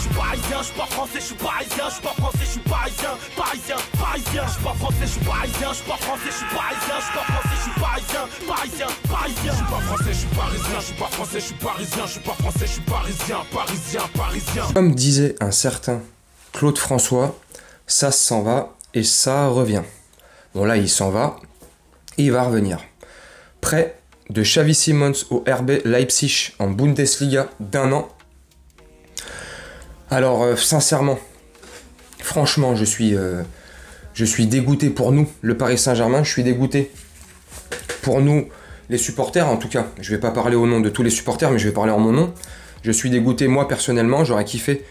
suis parisien, je suis pas français, je suis parisien, je suis pas français, je suis parisien, parisien, parisien. Je suis pas français, je suis parisien, je suis pas français, je suis parisien, je suis pas français, je suis parisien, parisien, parisien. Je suis pas français, je suis parisien, je suis pas français, je suis parisien, je suis pas français, je suis parisien, parisien, parisien. Comme disait un certain Claude François, ça s'en va et ça revient. Bon là, il s'en va et il va revenir. Prêt de Xavi Simons au RB Leipzig en Bundesliga d'1 an. Alors sincèrement, franchement, je suis dégoûté pour nous, le Paris Saint-Germain. Je suis dégoûté pour nous, les supporters en tout cas. Je ne vais pas parler au nom de tous les supporters, mais je vais parler en mon nom. Je suis dégoûté moi personnellement. J'aurais kiffé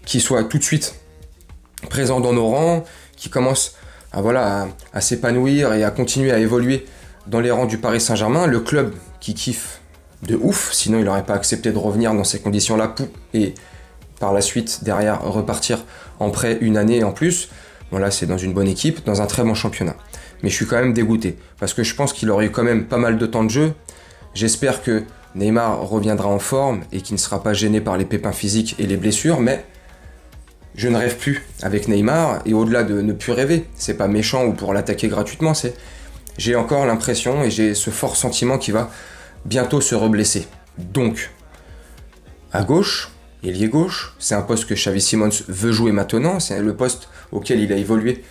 qu'il soit tout de suite présent dans nos rangs, qu'il commence à s'épanouir et à continuer à évoluer dans les rangs du Paris Saint-Germain, le club qui kiffe de ouf, sinon il n'aurait pas accepté de revenir dans ces conditions-là et par la suite, derrière, repartir en prêt une année en plus. Bon là, c'est dans une bonne équipe, dans un très bon championnat. Mais je suis quand même dégoûté, parce que je pense qu'il aurait eu quand même pas mal de temps de jeu. J'espère que Neymar reviendra en forme et qu'il ne sera pas gêné par les pépins physiques et les blessures, mais je ne rêve plus avec Neymar, et au-delà de ne plus rêver, c'est pas méchant ou pour l'attaquer gratuitement, c'est... J'ai encore l'impression et j'ai ce fort sentiment qu'il va bientôt se reblesser. Donc, à gauche, ailier gauche, c'est un poste que Xavi Simons veut jouer maintenant. C'est le poste auquel il a évolué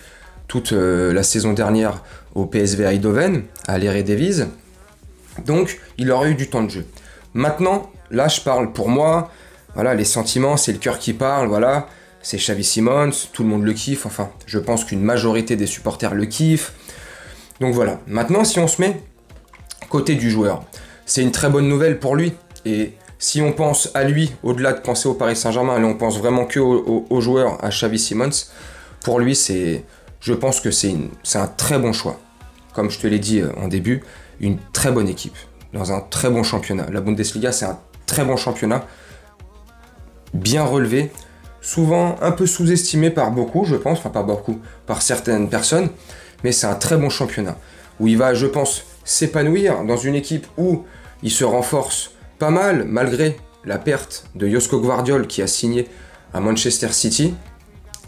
toute la saison dernière au PSV Eindhoven, à l'Eredivisie. Donc, il aurait eu du temps de jeu. Maintenant, là, je parle pour moi. Voilà, les sentiments, c'est le cœur qui parle. Voilà, c'est Xavi Simons, tout le monde le kiffe. Enfin, je pense qu'une majorité des supporters le kiffent. Donc voilà, maintenant si on se met côté du joueur, c'est une très bonne nouvelle pour lui. Et si on pense à lui, au-delà de penser au Paris Saint-Germain, et on pense vraiment que au joueur, à Xavi Simons, pour lui, je pense que c'est un très bon choix. Comme je te l'ai dit en début, une très bonne équipe, dans un très bon championnat. La Bundesliga, c'est un très bon championnat, bien relevé, souvent un peu sous-estimé par beaucoup, je pense, enfin pas beaucoup, par certaines personnes, mais c'est un très bon championnat, où il va, je pense, s'épanouir dans une équipe où il se renforce pas mal, malgré la perte de Josko Gvardiol qui a signé à Manchester City.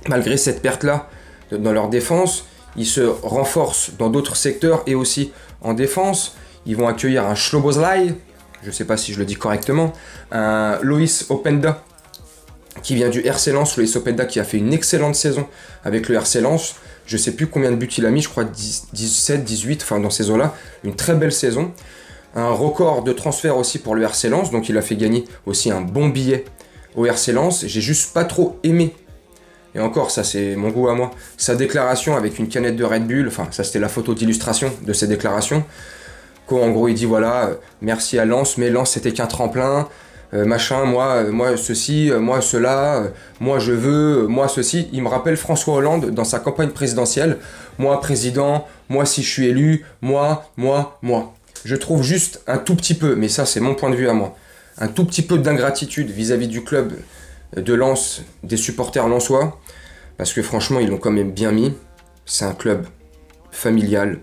Malgré cette perte-là dans leur défense, ils se renforcent dans d'autres secteurs et aussi en défense. Ils vont accueillir un Szoboszlai, je ne sais pas si je le dis correctement, un Loïs Openda qui vient du RC Lens. Loïs Openda qui a fait une excellente saison avec le RC Lens. Je ne sais plus combien de buts il a mis, je crois 17, 18, enfin dans ces eaux-là. Une très belle saison. Un record de transfert aussi pour le RC Lens, donc il a fait gagner aussi un bon billet au RC Lens. J'ai juste pas trop aimé, et encore ça c'est mon goût à moi, sa déclaration avec une canette de Red Bull, enfin ça c'était la photo d'illustration de ses déclarations. En gros il dit voilà, merci à Lens, mais Lens c'était qu'un tremplin, machin, moi ceci, moi cela, moi je veux, moi ceci. Il me rappelle François Hollande dans sa campagne présidentielle, moi président, moi si je suis élu, moi. Je trouve juste un tout petit peu, mais ça c'est mon point de vue à moi, un tout petit peu d'ingratitude vis-à-vis du club de Lens, des supporters lensois, parce que franchement ils l'ont quand même bien mis. C'est un club familial,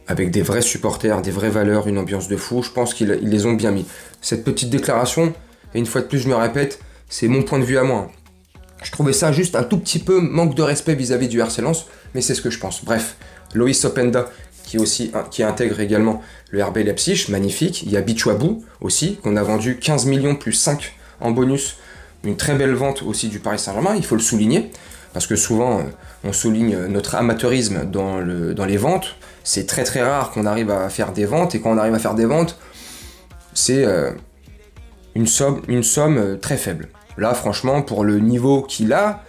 avec des vrais supporters, des vraies valeurs, une ambiance de fou. Je pense qu'ils les ont bien mis. Cette petite déclaration, et une fois de plus je me répète, c'est mon point de vue à moi. Je trouvais ça juste un tout petit peu manque de respect vis-à-vis du RC Lens, mais c'est ce que je pense. Bref, Loïs Openda, qui intègre également le RB Leipzig, magnifique. Il y a Bichwabou aussi, qu'on a vendu 15 millions plus 5 en bonus. Une très belle vente aussi du Paris Saint-Germain, il faut le souligner, parce que souvent on souligne notre amateurisme dans les ventes. C'est très très rare qu'on arrive à faire des ventes, et quand on arrive à faire des ventes, c'est une somme très faible. Là franchement, pour le niveau qu'il a,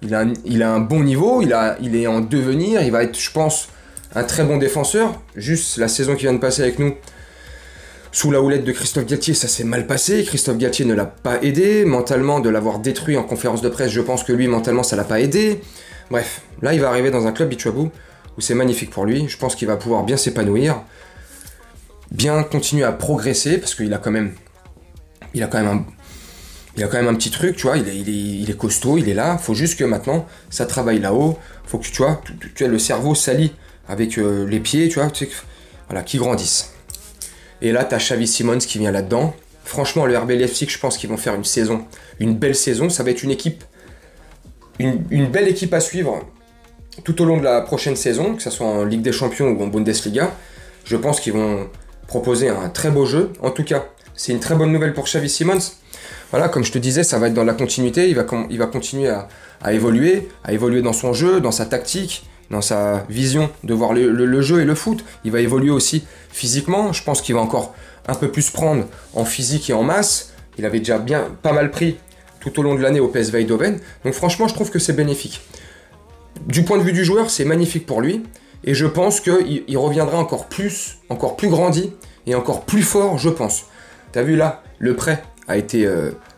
il a un bon niveau, il est en devenir, il va être, je pense, un très bon défenseur. Juste la saison qui vient de passer avec nous, sous la houlette de Christophe Galtier, ça s'est mal passé. Christophe Galtier ne l'a pas aidé. Mentalement, de l'avoir détruit en conférence de presse, je pense que lui, mentalement, ça l'a pas aidé. Bref, là, il va arriver dans un club, Bichwabou, où c'est magnifique pour lui. Je pense qu'il va pouvoir bien s'épanouir, bien continuer à progresser, parce qu'il a quand même un petit truc, tu vois, il est costaud, il est là. Faut juste que maintenant, ça travaille là-haut. Faut que, tu vois, le cerveau s'allie avec les pieds, tu vois, voilà, qui grandissent. Et là, t'as Xavi Simons qui vient là-dedans, Franchement, le RB Leipzig, je pense qu'ils vont faire une belle saison. Ça va être une équipe, une belle équipe à suivre tout au long de la prochaine saison, que ce soit en Ligue des Champions ou en Bundesliga. Je pense qu'ils vont proposer un très beau jeu. En tout cas, c'est une très bonne nouvelle pour Xavi Simons. Voilà, comme je te disais, ça va être dans la continuité. Il va continuer à évoluer dans son jeu, dans sa tactique, dans sa vision de voir le jeu et le foot. Il va évoluer aussi physiquement. Je pense qu'il va encore un peu plus prendre en physique et en masse. Il avait déjà pas mal pris tout au long de l'année au PSV Eindhoven. Donc franchement, je trouve que c'est bénéfique. Du point de vue du joueur, c'est magnifique pour lui. Et je pense qu'il reviendra encore plus grandi et encore plus fort, je pense. T'as vu là, le prêt a été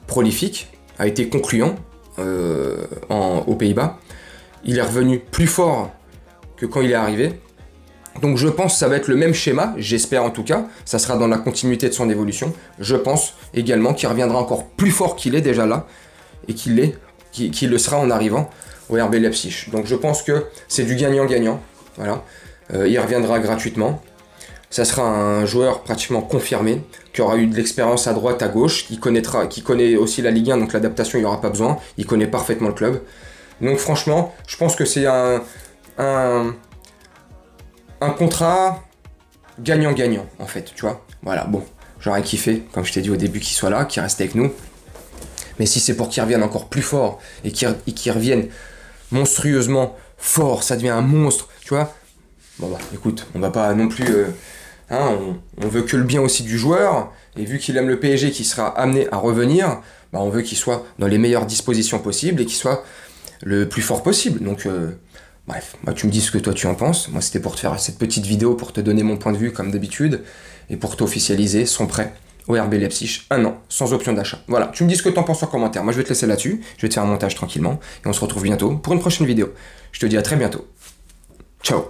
prolifique, a été concluant aux Pays-Bas. Il est revenu plus fort que quand il est arrivé. Donc je pense que ça va être le même schéma, j'espère en tout cas. Ça sera dans la continuité de son évolution. Je pense également qu'il reviendra encore plus fort qu'il est déjà là. Et qu'il le sera en arrivant au RB Leipzig. Donc je pense que c'est du gagnant-gagnant. Voilà. Il reviendra gratuitement. Ça sera un joueur pratiquement confirmé, qui aura eu de l'expérience à droite, à gauche, qui connaît aussi la Ligue 1, donc l'adaptation, il n'y aura pas besoin. Il connaît parfaitement le club. Donc franchement, je pense que c'est un contrat gagnant-gagnant, en fait, tu vois. Voilà, bon, j'aurais kiffé, comme je t'ai dit au début, qu'il soit là, qu'il reste avec nous. Mais si c'est pour qu'il revienne encore plus fort, et qu'il revienne monstrueusement fort, ça devient un monstre, tu vois. Bon bah, écoute, on va pas non plus... on veut que le bien aussi du joueur, et vu qu'il aime le PSG, qui sera amené à revenir, bah on veut qu'il soit dans les meilleures dispositions possibles, et qu'il soit le plus fort possible. Donc... bref, moi tu me dis ce que toi tu en penses. Moi c'était pour te faire cette petite vidéo pour te donner mon point de vue comme d'habitude et pour t'officialiser son prêt au RB Leipzig, 1 an, sans option d'achat. Voilà, tu me dis ce que tu en penses en commentaire. Moi je vais te laisser là-dessus, je vais te faire un montage tranquillement et on se retrouve bientôt pour une prochaine vidéo. Je te dis à très bientôt. Ciao.